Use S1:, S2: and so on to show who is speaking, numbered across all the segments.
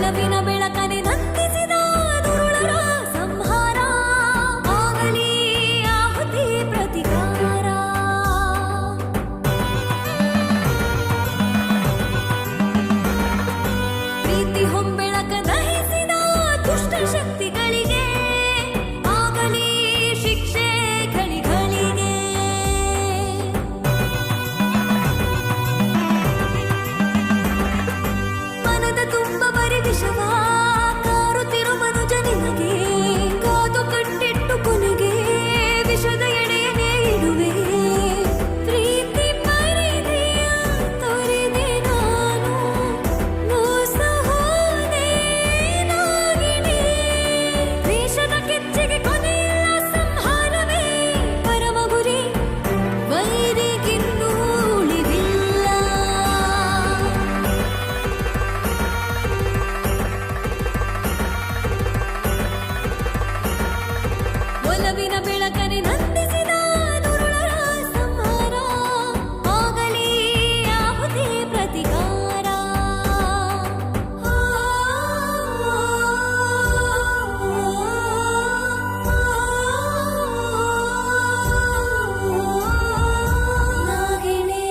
S1: ಒಲವಿನ ಬೆಳಕನೆ ನಂದಿಸಿದ ದುರುಳರ ಸಂಹಾರ ಆಗಲಿ ಆಹುತಿ ಪ್ರತಿಕಾರ ಪ್ರೀತಿ ಹೊಂಬೆಳಕ ದಹಿಸಿದ ದುಷ್ಟ ಶಕ್ತಿಗಳಿಗೆ ಆಗಲಿ ಶಿಕ್ಷೆ ಘಳಿಗಳಿಗೆ ಮನದ ತುಂಬ ಬರಿ ವಿಷವ ಕಾರುತ್ತಿರು ಮನುಜ ನಿನಗೆ ಕಾದು ಕಟ್ಟಿಟ್ಟು ಕೊನೆಗೆ ವಿಷದ ಎಡೆಯನೇ ಇಡುವೆ ಪ್ರೀತಿ ಮರಿದೆಯ ತೊರೆದೆ ನಾನು ಮೋಸ ಹೋದೆ ನಾಗಿಣೆ ವೇಷದ ಕೆಚ್ಚೆಗೆ ಕೊನೆಯಿಲ್ಲ ಸಂಹಾರವೇ ಪರಮ ಗುರಿ ವೈರಿಗಿನ್ನೂ ಉಳಿವಿಲ್ಲ ಒಲವಿನ ಬೆಳಕನೆ ನಂದಿಸಿದ ದುರುಳರ ಸಂಹಾರ ಆಗಲಿ ಆಹುತಿ ಪ್ರತಿಕಾರ ನಾಗಿಣೆ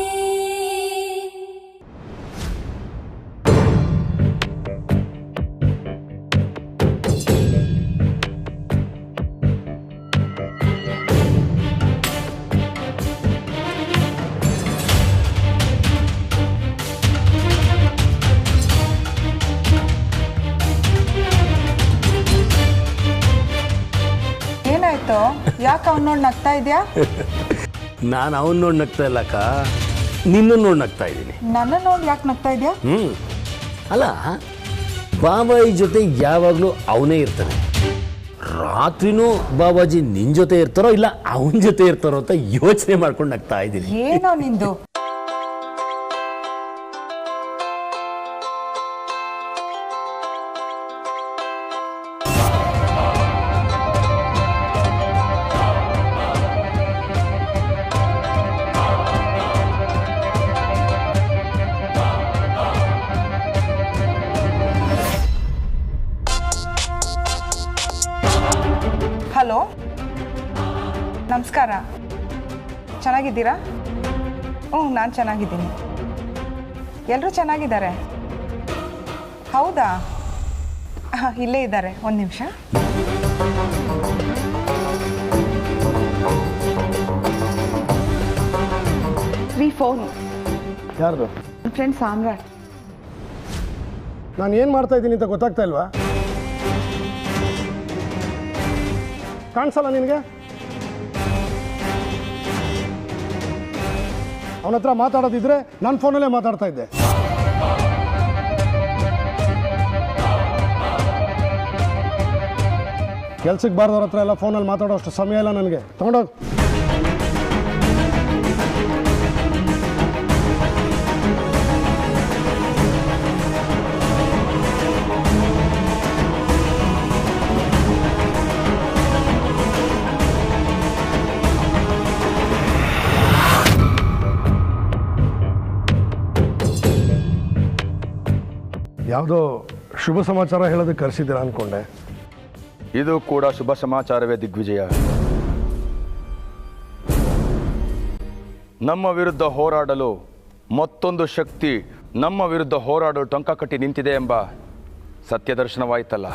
S2: ಏನಾಯ್ತು? ಯಾಕೆ ಅವ್ನು ನೋಡಿ ನಗ್ತಾ ಇದೆಯಾ?
S3: ನಾನು ಅವನು ನೋಡಿ ನಗ್ತಾ ಇಲ್ಲಕ್ಕ, ನಿನ್ನ ನೋಡಿ ನಗ್ತಾ ಇದ್ದೀನಿ.
S2: ನನ್ನ ನೋಡಿ ಯಾಕೆ ನಗ್ತಾ ಇದೆಯಾ?
S3: ಅಲ್ಲ, ಬಾಬಾಯಿ ಜೊತೆ ಯಾವಾಗಲೂ ಅವನೇ ಇರ್ತಾನೆ. ರಾತ್ರಿನೂ ಬಾಬಾಜಿ ನಿನ್ನ ಜೊತೆ ಇರ್ತಾರೋ ಇಲ್ಲ ಅವನ ಜೊತೆ ಇರ್ತಾರೋ ಅಂತ ಯೋಚನೆ ಮಾಡ್ಕೊಂಡು ನಗ್ತಾ ಇದ್ದೀನಿ.
S2: ಏನೋ ನಿಂದು? ಹಲೋ, ನಮಸ್ಕಾರ. ಚೆನ್ನಾಗಿದ್ದೀರಾ? ನಾನು ಚೆನ್ನಾಗಿದ್ದೀನಿ. ಎಲ್ಲರೂ ಚೆನ್ನಾಗಿದ್ದಾರೆ. ಹೌದಾ? ಇಲ್ಲೇ ಇದ್ದಾರೆ, ಒಂದು ನಿಮಿಷ. ಫೋನ್
S4: ಯಾರ್ದು?
S2: ಫ್ರೆಂಡ್ ಸಾಮ್ರಾಟ್.
S4: ನಾನು ಏನು ಮಾಡ್ತಾ ಇದ್ದೀನಿ ಅಂತ ಗೊತ್ತಾಗ್ತಾ ಇಲ್ವಾ? ಕಾಣಿಸಲ್ಲ ನಿನಗೆ? ಅವನ ಹತ್ರ ಮಾತಾಡೋದಿದ್ರೆ ನನ್ನ ಫೋನಲ್ಲೇ ಮಾತಾಡ್ತಾ ಇದ್ದೆ. ಕೆಲ್ಸಕ್ಕೆ ಬಾರ್ದವ್ರ ಹತ್ರ ಎಲ್ಲ ಫೋನಲ್ಲಿ ಮಾತಾಡೋ ಅಷ್ಟು ಸಮಯ ಇಲ್ಲ ನನಗೆ. ತಗೊಂಡೋಗಿ. ಯಾವುದೋ ಶುಭ ಸಮಾಚಾರ ಹೇಳೋದಕ್ಕೆ ಕರೆಸಿದ್ದೀರಾ ಅಂದ್ಕೊಂಡೆ.
S5: ಇದು ಕೂಡ ಶುಭ ಸಮಾಚಾರವೇ ದಿಗ್ವಿಜಯ. ನಮ್ಮ ವಿರುದ್ಧ ಹೋರಾಡಲು ಮತ್ತೊಂದು ಶಕ್ತಿ ನಮ್ಮ ವಿರುದ್ಧ ಹೋರಾಡಲು ಟೊಂಕ ಕಟ್ಟಿ ನಿಂತಿದೆ ಎಂಬ ಸತ್ಯ ದರ್ಶನವಾಯಿತಲ್ಲ.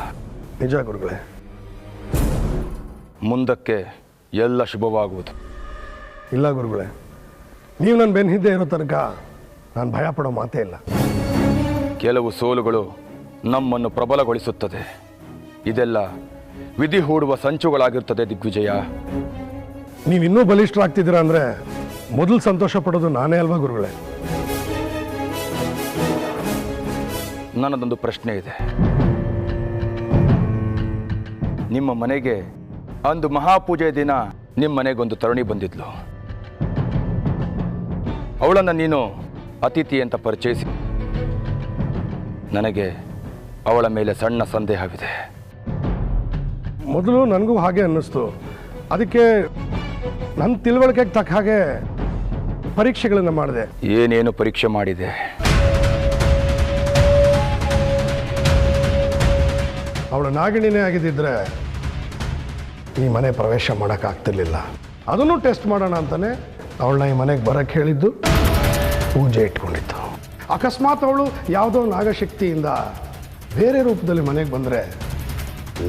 S4: ನಿಜ ಗುರುಗಳೇ.
S5: ಮುಂದಕ್ಕೆ ಎಲ್ಲ ಶುಭವಾಗುವುದು.
S4: ಇಲ್ಲ ಗುರುಗಳೇ, ನೀವು ನನ್ನ ಬೆನ್ನ ಹಿಂದೆ ಇರೋ ತನಕ ನಾನು ಭಯ ಪಡೋ ಮಾತೇ ಇಲ್ಲ.
S5: ಕೆಲವು ಸೋಲುಗಳು ನಮ್ಮನ್ನು ಪ್ರಬಲಗೊಳಿಸುತ್ತದೆ. ಇದೆಲ್ಲ ವಿಧಿ ಹೂಡುವ ಸಂಚುಗಳಾಗಿರ್ತದೆ ದಿಗ್ವಿಜಯ.
S4: ನೀವಿನ್ನೂ ಬಲಿಷ್ಠರಾಗ್ತಿದ್ದೀರಾ ಅಂದರೆ ಮೊದಲು ಸಂತೋಷ ಪಡೋದು ನಾನೇ ಅಲ್ವಾ ಗುರುಗಳೇ?
S5: ನನ್ನದೊಂದು ಪ್ರಶ್ನೆ ಇದೆ. ನಿಮ್ಮ ಮನೆಗೆ ಅಂದು ಮಹಾಪೂಜೆ ದಿನ ನಿಮ್ಮ ಮನೆಗೊಂದು ತರುಣಿ ಬಂದಿದ್ಲು. ಅವಳನ್ನು ನೀನು ಅತಿಥಿ ಅಂತ ಪರಿಚಯಿಸಿ. ನನಗೆ ಅವಳ ಮೇಲೆ ಸಣ್ಣ ಸಂದೇಹವಿದೆ.
S4: ಮೊದಲು ನನಗೂ ಹಾಗೆ ಅನ್ನಿಸ್ತು. ಅದಕ್ಕೆ ನನ್ನ ತಿಳುವಳಿಕೆಗೆ ತಕ್ಕ ಹಾಗೆ ಪರೀಕ್ಷೆಗಳನ್ನು ಮಾಡಿದೆ.
S5: ಏನೇನು ಪರೀಕ್ಷೆ ಮಾಡಿದೆ?
S4: ಅವಳು ನಾಗಿಣಿನೇ ಆಗಿದ್ದಿದ್ರೆ ಈ ಮನೆ ಪ್ರವೇಶ ಮಾಡೋಕ್ಕಾಗ್ತಿರ್ಲಿಲ್ಲ. ಅದನ್ನು ಟೆಸ್ಟ್ ಮಾಡೋಣ ಅಂತಾನೆ ಅವಳನ್ನ ಈ ಮನೆಗೆ ಬರೋಕ್ಕೆ ಹೇಳಿದ್ದು, ಪೂಜೆ ಇಟ್ಕೊಂಡಿತ್ತು. ಅಕಸ್ಮಾತ್ ಅವಳು ಯಾವುದೋ ನಾಗಶಕ್ತಿಯಿಂದ ಬೇರೆ ರೂಪದಲ್ಲಿ ಮನೆಗೆ ಬಂದರೆ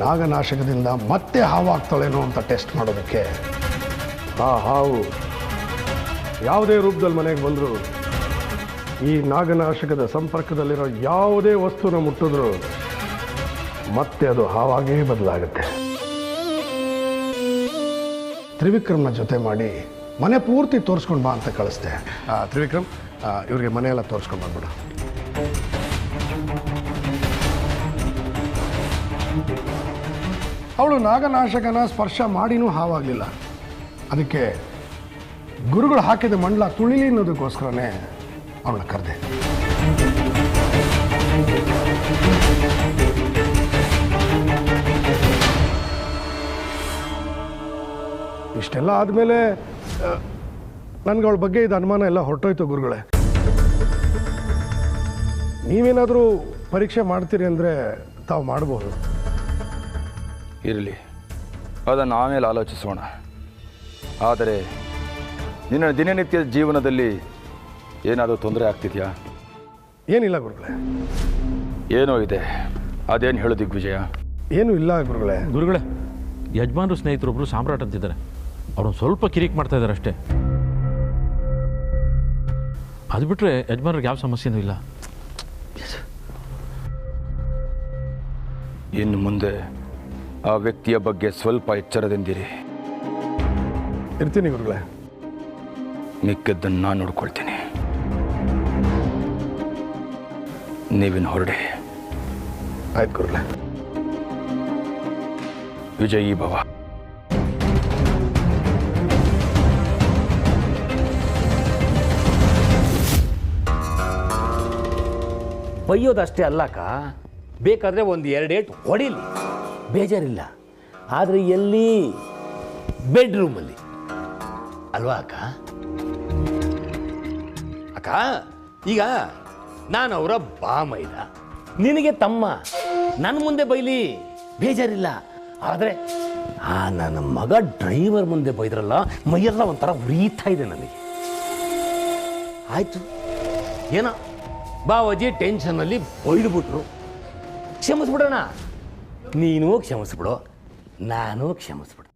S4: ನಾಗನಾಶಕದಿಂದ ಮತ್ತೆ ಹಾವಾಗ್ತಾಳೇನೋ ಅಂತ ಟೆಸ್ಟ್ ಮಾಡೋದಕ್ಕೆ ಆ ಹಾವು ಯಾವುದೇ ರೂಪದಲ್ಲಿ ಮನೆಗೆ ಬಂದರೂ ಈ ನಾಗನಾಶಕದ ಸಂಪರ್ಕದಲ್ಲಿರೋ ಯಾವುದೇ ವಸ್ತುನ ಮುಟ್ಟಿದ್ರು ಮತ್ತೆ ಅದು ಹಾವಾಗೇ ಬದಲಾಗುತ್ತೆ. ತ್ರಿವಿಕ್ರಮ್ನ ಜೊತೆ ಮಾಡಿ ಮನೆ ಪೂರ್ತಿ ತೋರಿಸ್ಕೊಂಡು ಬಾ ಅಂತ ಕಳಿಸ್ದೆ. ತ್ರಿವಿಕ್ರಮ್, ಇವ್ರಿಗೆ ಮನೆಯೆಲ್ಲ ತೋರಿಸ್ಕೊಂಡು ಬಂದ್ಬಿಡು. ಅವಳು ನಾಗನಾಶಕನ ಸ್ಪರ್ಶ ಮಾಡಿನೂ ಹಾವಾಗಲಿಲ್ಲ. ಅದಕ್ಕೆ ಗುರುಗಳು ಹಾಕಿದ ಮಂಡಲ ತುಳಿಲಿ ಅನ್ನೋದಕ್ಕೋಸ್ಕರನೇ ಅವಳನ್ನ ಕರೆದೆ. ಇಷ್ಟೆಲ್ಲ ಆದಮೇಲೆ ನನಗೆ ಅವಳ ಬಗ್ಗೆ ಇದು ಅನುಮಾನ ಎಲ್ಲ ಹೊರಟೋಯ್ತು ಗುರುಗಳೇ. ನೀವೇನಾದರೂ ಪರೀಕ್ಷೆ ಮಾಡ್ತೀರಿ ಅಂದರೆ ತಾವು ಮಾಡ್ಬೋದು.
S5: ಇರಲಿ, ಅದನ್ನು ಆಮೇಲೆ ಆಲೋಚಿಸೋಣ. ಆದರೆ ನಿನ್ನ ದಿನನಿತ್ಯದ ಜೀವನದಲ್ಲಿ ಏನಾದರೂ ತೊಂದರೆ ಆಗ್ತಿದೆಯಾ?
S4: ಏನಿಲ್ಲ ಗುರುಗಳೇ.
S5: ಏನೋ ಇದೆ, ಅದೇನು ಹೇಳು ದಿಗ್ವಿಜಯ?
S4: ಏನೂ ಇಲ್ಲ ಗುರುಗಳೇ.
S6: ಗುರುಗಳೇ, ಯಜಮಾನ್ರು ಸ್ನೇಹಿತರೊಬ್ಬರು ಸಾಮ್ರಾಟ್ ಅಂತಿದ್ದಾರೆ. ಅವ್ರನ್ನ ಸ್ವಲ್ಪ ಕಿರಿಕ್ ಮಾಡ್ತಾ ಇದ್ದಾರೆ ಅಷ್ಟೇ. ಅದು ಬಿಟ್ಟರೆ ಯಜಮಾನ್ರಿಗೆ ಯಾವ ಸಮಸ್ಯೆನೂ ಇಲ್ಲ.
S5: ಇನ್ನು ಮುಂದೆ ಆ ವ್ಯಕ್ತಿಯ ಬಗ್ಗೆ ಸ್ವಲ್ಪ ಎಚ್ಚರದಿಂದಿರಿ.
S4: ಇರ್ತೀನಿ ಗುರುಗಳೇ.
S5: ಮಿಕ್ಕದ್ದನ್ನು ನಾನು ನೋಡ್ಕೊಳ್ತೀನಿ. ನೀವಿನ್ನು ಹೊರಡಿ.
S4: ಆಯ್ತು ಗುರುಗಳೇ.
S5: ವಿಜಯೀ ಭವ.
S3: ಬೈಯೋದಷ್ಟೇ ಅಲ್ಲಕ್ಕ, ಬೇಕಾದರೆ ಒಂದು 2 ಏಟು ಹೊಡಿಲಿ, ಬೇಜಾರಿಲ್ಲ. ಆದರೆ ಎಲ್ಲಿ? ಬೆಡ್ರೂಮಲ್ಲಿ ಅಲ್ವಾ ಅಕ್ಕ? ಅಕ್ಕ, ಈಗ ನಾನು ಅವರ ಬಾಮೈದ, ನಿನಗೆ ತಮ್ಮ, ನನ್ನ ಮುಂದೆ ಬೈಲಿ, ಬೇಜಾರಿಲ್ಲ. ಆದರೆ ನನ್ನ ಮಗ ಡ್ರೈವರ್ ಮುಂದೆ ಬೈದ್ರಲ್ಲ, ಮೈಯೆಲ್ಲ ಒಂಥರ ಉರಿತಾ ಇದೆ ನನಗೆ. ಆಯಿತು, ಏನೋ ಬಾವಾಜಿ ಟೆನ್ಷನ್ನಲ್ಲಿ ಬೈದ್ಬಿಟ್ರು, ಕ್ಷಮಿಸ್ಬಿಡೋಣ. ನೀನು ಕ್ಷಮಿಸ್ಬಿಡು, ನಾನು ಕ್ಷಮಿಸ್ಬಿಡು.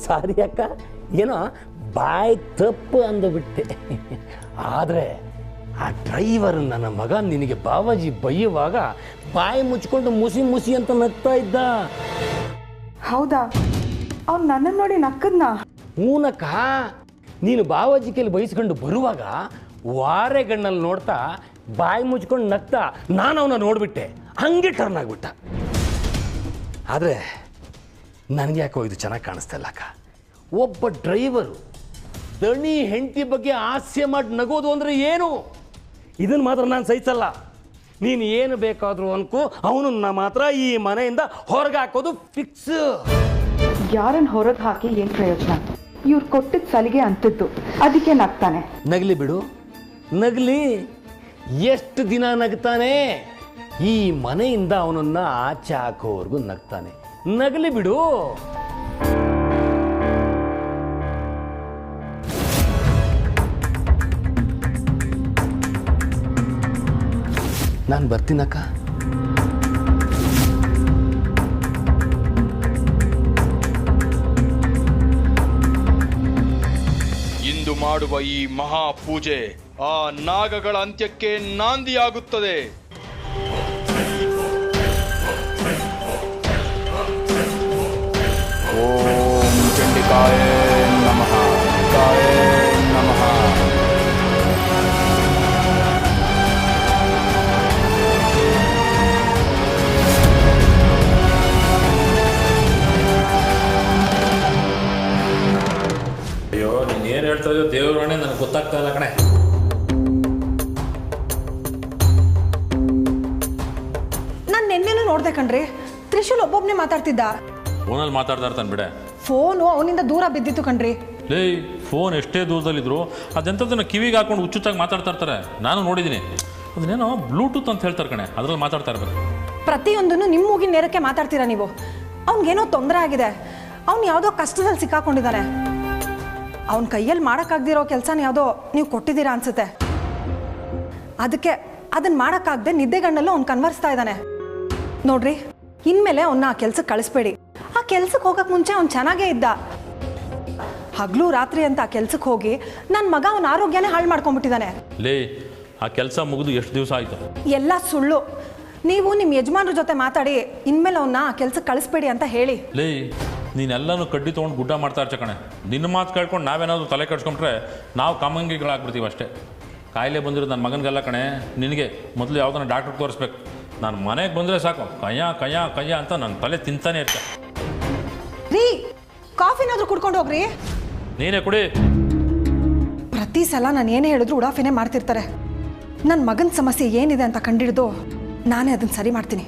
S3: ಸಾರಿ ಅಕ್ಕ, ಏನೋ ಬಾಯ್ ತಪ್ಪು ಅಂದುಬಿಟ್ಟೆ. ಆದರೆ ಆ ಡ್ರೈವರ್ ನನ್ನ ಮಗ ನಿನಗೆ ಬಾವಾಜಿ ಬೈಯುವಾಗ ಬಾಯಿ ಮುಚ್ಕೊಂಡು ಮುಸಿ ಮುಸಿ ಅಂತ ನಗ್ತಾ ಇದ್ದ.
S2: ಹೌದಾ? ಅವ್ನು ನನ್ನನ್ನು ನೋಡಿ ನಕ್ಕದ್ನ?
S3: ಹೂನಕ್ಕ, ನೀನು ಬಾವಾಜಿ ಕೈಲಿ ಬೈಸ್ಕೊಂಡು ಬರುವಾಗ ವಾರೆಗಣ್ಣಲ್ಲಿ ನೋಡ್ತಾ ಬಾಯಿ ಮುಚ್ಕೊಂಡು ನಗ್ತಾ ನಾನು ಅವನ್ನ ನೋಡ್ಬಿಟ್ಟೆ, ಹಂಗೆ ಟರ್ನ್ ಆಗಿಬಿಟ್ಟ. ಆದರೆ ನನಗೆ ಯಾಕೋ ಇದು ಚೆನ್ನಾಗಿ ಕಾಣಿಸ್ತಾ ಇಲ್ಲ ಅಕ್ಕ. ಒಬ್ಬ ಡ್ರೈವರು ದಣಿ ಹೆಂಡತಿ ಬಗ್ಗೆ ಹಾಸ್ಯ ಮಾಡಿ ನಗೋದು ಅಂದರೆ ಏನು? ಇದನ್ನು ಮಾತ್ರ ನಾನು ಸಹಿಸಲ್ಲ. ನೀನು ಏನು ಬೇಕಾದರೂ ಅನ್ಕೋ, ಅವನನ್ನ ಮಾತ್ರ ಈ ಮನೆಯಿಂದ ಹೊರಗೆ ಹಾಕೋದು ಫಿಕ್ಸ್.
S2: ಯಾರನ್ನು ಹೊರಗೆ ಹಾಕಿ ಏನು ಪ್ರಯೋಜನ? ಇವ್ರು ಕೊಟ್ಟಿದ್ದ ಸಲಿಗೆ ಅಂತಿದ್ದು, ಅದಕ್ಕೆ ನಗ್ತಾನೆ.
S3: ನಗಲಿ ಬಿಡು, ನಗಲಿ. ಎಷ್ಟು ದಿನ ನಗ್ತಾನೆ? ಈ ಮನೆಯಿಂದ ಅವನನ್ನ ಆಚೆ ಹಾಕೋವರೆಗೂ ನಗ್ತಾನೆ. ನಗಲಿ ಬಿಡು. ನಾನು ಬರ್ತೀನಕ್ಕ.
S5: ಇಂದು ಮಾಡುವ ಈ ಮಹಾಪೂಜೆ ಆ ನಾಗಗಳ ಅಂತ್ಯಕ್ಕೆ ನಾಂದಿಯಾಗುತ್ತದೆ. ಓಂ ಚಂಡಿಕಾಯ ನಮಃ, ಕಾಯ ನಮಃ.
S6: ಅಯ್ಯೋ, ನೀನು ಏನು ಹೇಳ್ತಾ ಇದೆಯೋ ದೇವರಾಣೆ ನನಗೆ ಗೊತ್ತಾಗ್ತಾ ಇಲ್ಲ ಕಣೆ.
S7: ನಾನು ನಿನ್ನೆನೂ ನೋಡ್ದೆ ಕಣ್ರಿ, ತ್ರಿಶೂಲ್ ಒಬ್ಬೊಬ್ಬನೇ ಮಾತಾಡ್ತಿದ್ದ.
S6: ಫೋನಲ್ಲಿ ಮಾತಾಡ್ತಾ ಇರ್ತಾನೆ ಬಿಡೆ.
S7: ಫೋನು ಅವನಿಂದ ದೂರ ಬಿದ್ದಿತ್ತು ಕಣ್ರಿ.
S6: ಲೇ, ಫೋನ್ ಎಷ್ಟೇ ದೂರದಲ್ಲಿದ್ರು ಅದೆಂಥದ್ದನ್ನು ಕಿವಿಗೆ ಹಾಕೊಂಡು ಹುಚ್ಚುಚ್ಚಾಗಿ ಮಾತಾಡ್ತಾ ಇರ್ತಾರೆ. ನಾನು ನೋಡಿದ್ದೀನಿ. ಅದನ್ನೇನೋ ಬ್ಲೂಟೂತ್ ಅಂತ ಹೇಳ್ತಾರೆ ಕಣೆ, ಅದರಲ್ಲಿ ಮಾತಾಡ್ತಾ ಇರ್ಬೇಕು.
S7: ಪ್ರತಿಯೊಂದನ್ನು ನಿಮ್ಮ ಮೂಗಿನ ನೇರಕ್ಕೆ ಮಾತಾಡ್ತೀರಾ ನೀವು. ಅವ್ನಿಗೇನೋ ತೊಂದರೆ ಆಗಿದೆ, ಅವ್ನು ಯಾವುದೋ ಕಷ್ಟದಲ್ಲಿ ಸಿಕ್ಕಾಕೊಂಡಿದ್ದಾನೆ. ಅವನ ಕೈಯಲ್ಲಿ ಮಾಡೋಕ್ಕಾಗ್ದಿರೋ ಕೆಲಸನ ಯಾವುದೋ ನೀವು ಕೊಟ್ಟಿದ್ದೀರಾ ಅನ್ಸುತ್ತೆ. ಅದಕ್ಕೆ ಅದನ್ನು ಮಾಡೋಕ್ಕಾಗದೆ ನಿದ್ದೆಗಣ್ಣಲ್ಲೂ ಅವ್ನು ಕನ್ವರ್ಸ್ತಾ ಇದ್ದಾನೆ. ನೋಡ್ರಿ, ಇನ್ಮೇಲೆ ಅವನ್ನ ಆ ಕೆಲ್ಸಕ್ಕೆ ಕಳಿಸ್ಬೇಡಿ. ಆ ಕೆಲ್ಸಕ್ಕೆ ಹೋಗಕ್ಕೆ ಮುಂಚೆ ಅವ್ನು ಚೆನ್ನಾಗೇ ಇದ್ದ. ಹಗಲು ರಾತ್ರಿ ಅಂತ ಆ ಕೆಲ್ಸಕ್ಕೆ ಹೋಗಿ ನನ್ನ ಮಗ ಅವನ ಆರೋಗ್ಯನೇ ಹಾಳು ಮಾಡ್ಕೊಂಡ್ಬಿಟ್ಟಿದ್ದಾನೆ.
S6: ಲೇ, ಆ ಕೆಲಸ ಮುಗಿದು ಎಷ್ಟು ದಿವಸ ಆಯಿತು?
S7: ಎಲ್ಲ ಸುಳ್ಳು. ನೀವು ನಿಮ್ಮ ಯಜಮಾನ್ರ ಜೊತೆ ಮಾತಾಡಿ ಇನ್ಮೇಲೆ ಅವನ್ನ ಆ ಕೆಲ್ಸಕ್ಕೆ ಕಳಿಸ್ಬೇಡಿ ಅಂತ ಹೇಳಿ.
S6: ಲೇ, ನೀನೆಲ್ಲನೂ ಕಡ್ಡಿ ತೊಗೊಂಡು ಗುಡ್ಡ ಮಾಡ್ತಾ ಇರ್ಚ ಕಣೆ. ನಿನ್ನ ಮಾತು ಕೇಳ್ಕೊಂಡು ನಾವೇನಾದರೂ ತಲೆ ಕಟ್ಸ್ಕೊಂಡ್ರೆ ನಾವು ಕಾಮಂಗಿಗಳಾಗ್ಬಿಡ್ತೀವಿ ಅಷ್ಟೇ. ಕಾಯಿಲೆ ಬಂದಿರೋದು ನನ್ನ ಮಗನಿಗೆಲ್ಲ ಕಣೆ, ನಿನಗೆ ಮೊದಲು ಯಾವುದನ್ನ ಡಾಕ್ಟ್ರಿಗೆ ತೋರಿಸ್ಬೇಕು. ನಾನು ಮನೆಗೆ ಬಂದರೆ ಸಾಕು ಕಯ್ಯ ಅಂತ ನನ್ನ ತಲೆ ತಿಂತಾನೆ ಇರ್ತೆ.
S7: ರೀ, ಕಾಫಿನಾದ್ರೂ ಕುಡ್ಕೊಂಡು ಹೋಗ್ರಿ.
S6: ನೀನೇ ಕುಡಿ.
S7: ಪ್ರತಿ ಸಲ ನಾನು ಏನೇ ಹೇಳಿದ್ರು ಉಡಾಫಿನೇ ಮಾಡ್ತಿರ್ತಾರೆ. ನನ್ನ ಮಗನ ಸಮಸ್ಯೆ ಏನಿದೆ ಅಂತ ಕಂಡಿಡ್ದು ನಾನೇ ಅದನ್ನು ಸರಿ ಮಾಡ್ತೀನಿ.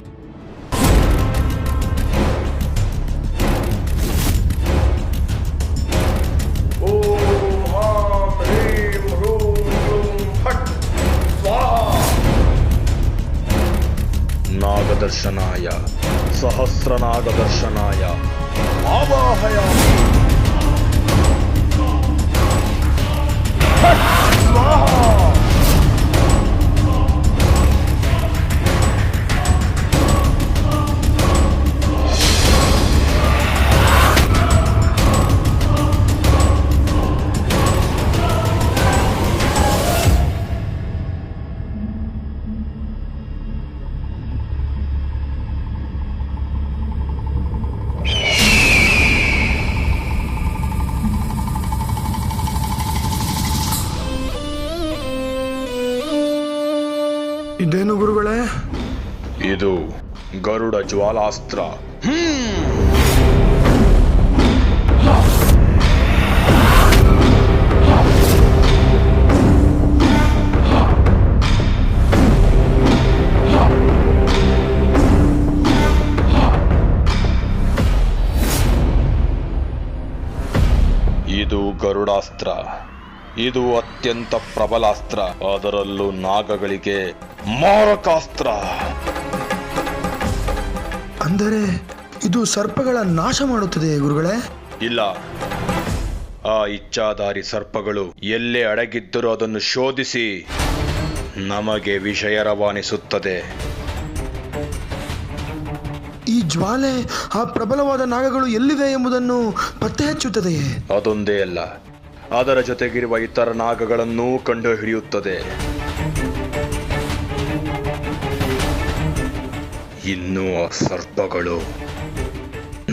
S5: ನಾಗದರ್ಶನಾಯ ಸಹಸ್ರನಾಗದರ್ಶನಾಯ ಆವಾಹಯಾಮಿ.
S4: ಇದೇನು ಗುರುಗಳೇ?
S5: ಇದು ಗರುಡ ಜ್ವಾಲಾಸ್ತ್ರ. ಇದು ಗರುಡಾಸ್ತ್ರ. ಇದು ಅತ್ಯಂತ ಪ್ರಬಲಾಸ್ತ್ರ, ಅದರಲ್ಲೂ ನಾಗಗಳಿಗೆ ಮಾರಕಾಸ್ತ್ರ.
S8: ಅಂದರೆ ಇದು ಸರ್ಪಗಳ ನಾಶ ಮಾಡುತ್ತದೆ ಗುರುಗಳೇ?
S5: ಇಲ್ಲ, ಆ ಇಚ್ಛಾಧಾರಿ ಸರ್ಪಗಳು ಎಲ್ಲೇ ಅಡಗಿದ್ದರೂ ಅದನ್ನು ಶೋಧಿಸಿ ನಮಗೆ ವಿಷಯ ರವಾನಿಸುತ್ತದೆ.
S8: ಈ ಜ್ವಾಲೆ ಆ ಪ್ರಬಲವಾದ ನಾಗಗಳು ಎಲ್ಲಿವೆ ಎಂಬುದನ್ನು ಪತ್ತೆ ಹಚ್ಚುತ್ತದೆಯೇ?
S5: ಅದೊಂದೇ ಅಲ್ಲ, ಅದರ ಜೊತೆಗಿರುವ ಇತರ ನಾಗಗಳನ್ನೂ ಕಂಡುಹಿಡಿಯುತ್ತದೆ. ಇನ್ನು ಆ ಸರ್ಪಗಳು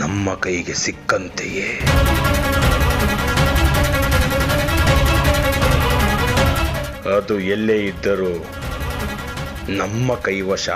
S5: ನಮ್ಮ ಕೈಗೆ ಸಿಕ್ಕಂತೆಯೇ. ಅದು ಎಲ್ಲೇ ಇದ್ದರೂ ನಮ್ಮ ಕೈವಶ.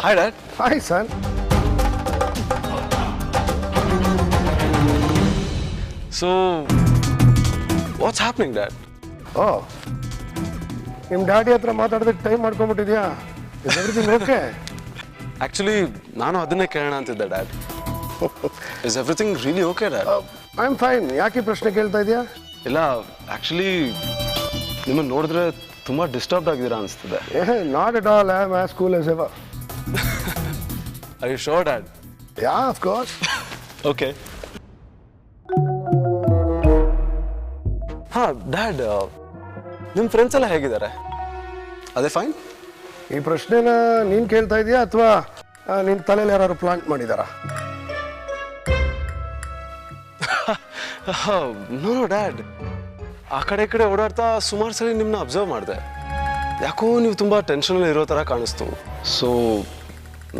S9: Hi, Dad.
S4: Hi, son.
S9: So, what's happening, Dad?
S4: Oh, ನಿಮ್ಮ ಡ್ಯಾಡಿ ಹತ್ರ ಮಾತಾಡೋದಕ್ಕೆ time ಮಾಡ್ಕೊಂಡ್ಬಿಟ್ಟಿದ್ಯಾ? Is everything okay?
S9: Actually, ನಾನು ಅದನ್ನೇ ಕೇಳೋಣ ಅಂತಿದ್ದೆ, Dad. Is everything really okay, Dad?
S4: I'm fine. ಯಾಕೆ ಪ್ರಶ್ನೆ ಕೇಳ್ತಾ ಇದೆಯಾ?
S9: ಇಲ್ಲ, ಆ್ಯಕ್ಚುಲಿ ನಿಮ್ಮನ್ನು ನೋಡಿದ್ರೆ ತುಂಬ ಡಿಸ್ಟರ್ಬ್ ಆಗಿದ್ದೀರಾ ಅನಿಸ್ತಿದೆ.
S4: Not at all. I'm as cool as ever.
S9: Are you sure, Dad?
S4: Yeah, of course.
S9: Okay. ಹಾಂ, ಡ್ಯಾಡ್, ನಿಮ್ಮ ಫ್ರೆಂಡ್ಸ್ ಎಲ್ಲ ಹೇಗಿದ್ದಾರೆ? ಅದೇ ಫೈನ್?
S4: ಈ ಪ್ರಶ್ನೆನ ನೀನು ಕೇಳ್ತಾ ಇದೆಯಾ ಅಥವಾ ನಿನ್ನ ತಲೆಯಲ್ಲಿ ಯಾರು ಪ್ಲಾಂಟ್ ಮಾಡಿದಾರಾ?
S9: ನೋ ಡ್ಯಾಡ್, ಆ ಕಡೆ ಈ ಕಡೆ ಓಡಾಡ್ತಾ ಸುಮಾರು ಸಲ ನಿಮ್ಮನ್ನ ಅಬ್ಸರ್ವ್ ಮಾಡಿದೆ. ಯಾಕೋ ನೀವು ತುಂಬ ಟೆನ್ಷನಲ್ಲಿ ಇರೋ ಥರ ಕಾಣಿಸ್ತು. ಸೊ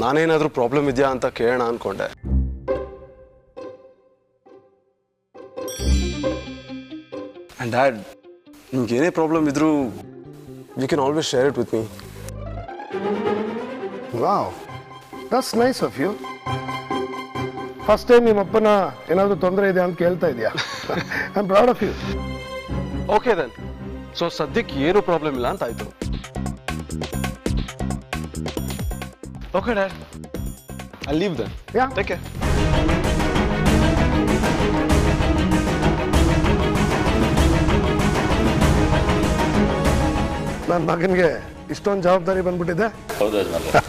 S9: ನಾನೇನಾದರೂ ಪ್ರಾಬ್ಲಮ್ ಇದೆಯಾ ಅಂತ ಕೇಳೋಣ ಅಂದ್ಕೊಂಡೆ. ಆ್ಯಂಡ್ ಡ್ಯಾಡ್, ನಿಮ್ಗೆ ಏನೇ ಪ್ರಾಬ್ಲಮ್ ಇದ್ರೂ you can always share it with me.
S4: Wow, that's nice of you. First time ನಿಮ್ಮಪ್ಪನ ಏನಾದರೂ ತೊಂದರೆ ಇದೆ ಅಂತ ಕೇಳ್ತಾ ಇದೆಯಾ? I am proud of you.
S9: Okay then. So ಸದ್ಯಕ್ಕೆ ಏನು ಪ್ರಾಬ್ಲಮ್ ಇಲ್ಲ ಅಂತ ಆಯ್ತು. Okay dad, I leave then.
S4: Yeah.
S9: Take care.
S4: ನನ್ನ ಮಗನಿಗೆ ಇಷ್ಟೊಂದು ಜವಾಬ್ದಾರಿ ಬಂದ್ಬಿಟ್ಟಿದೆ.
S6: ಹೌದು ಯಜಮಾನ್ರೆ.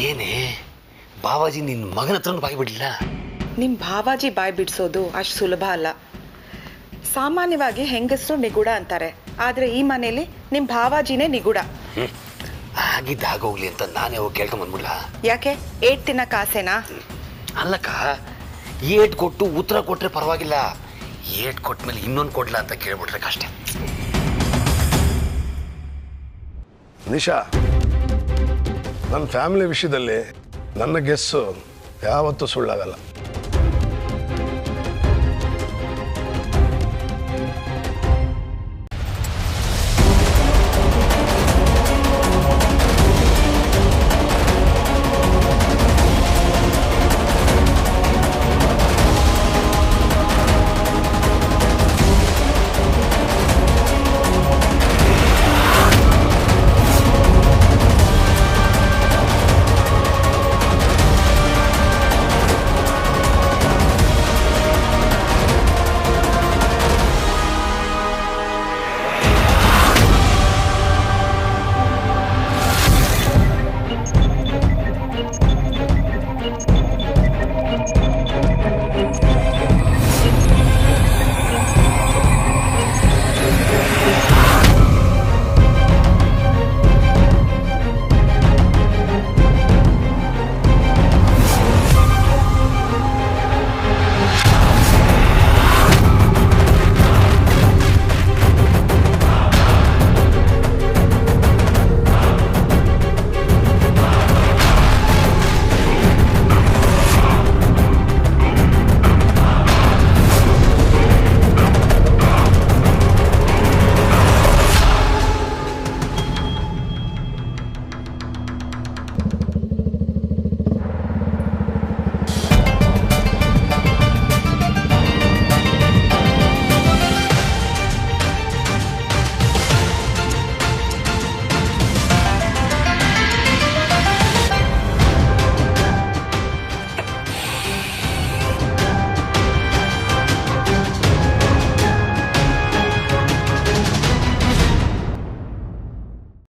S3: ಏನೇ ಬಾವಾಜಿ ನಿನ್ನ ಮಗನ ಹತ್ರ ಬಾಯಿ ಬಿಡಲಿಲ್ಲ?
S10: ನಿಮ್ಮ ಭಾವಾಜಿ ಬಾಯಿ ಬಿಡಿಸೋದು ಅಷ್ಟು ಸುಲಭ ಅಲ್ಲ. ಸಾಮಾನ್ಯವಾಗಿ ಹೆಂಗಸರು ನಿಗೂಢ ಅಂತಾರೆ, ಆದರೆ ಈ ಮನೇಲಿ ನಿಮ್ಮ ಭಾವಾಜಿನೇ ನಿಗೂಢ.
S3: ಆಗಿದ್ದು ಆಗೋಗ್ಲಿ ಅಂತ ನಾನೇ ಹೋಗಿ ಕೇಳ್ಕೊಂಬಂದ್ಬಿಡ್ಲ?
S10: ಯಾಕೆ ಏಟ್ ತಿನ್ನಕ್ಕೆ ಆಸೆನಾ?
S3: ಅಲ್ಲಕ್ಕ, ಏಟ್ ಕೊಟ್ಟು ಉತ್ತರ ಕೊಟ್ರೆ ಪರವಾಗಿಲ್ಲ, ಏಟ್ ಕೊಟ್ಟ ಮೇಲೆ ಇನ್ನೊಂದು ಕೊಡ್ಲಾ ಅಂತ ಕೇಳ್ಬಿಟ್ರೆ ಕಷ್ಟ.
S4: ನಿಶಾ, ನನ್ನ ಫ್ಯಾಮಿಲಿ ವಿಷಯದಲ್ಲಿ ನನ್ನ ಗೆಸ್ಸು ಯಾವತ್ತೂ ಸುಳ್ಳಾಗಲ್ಲ.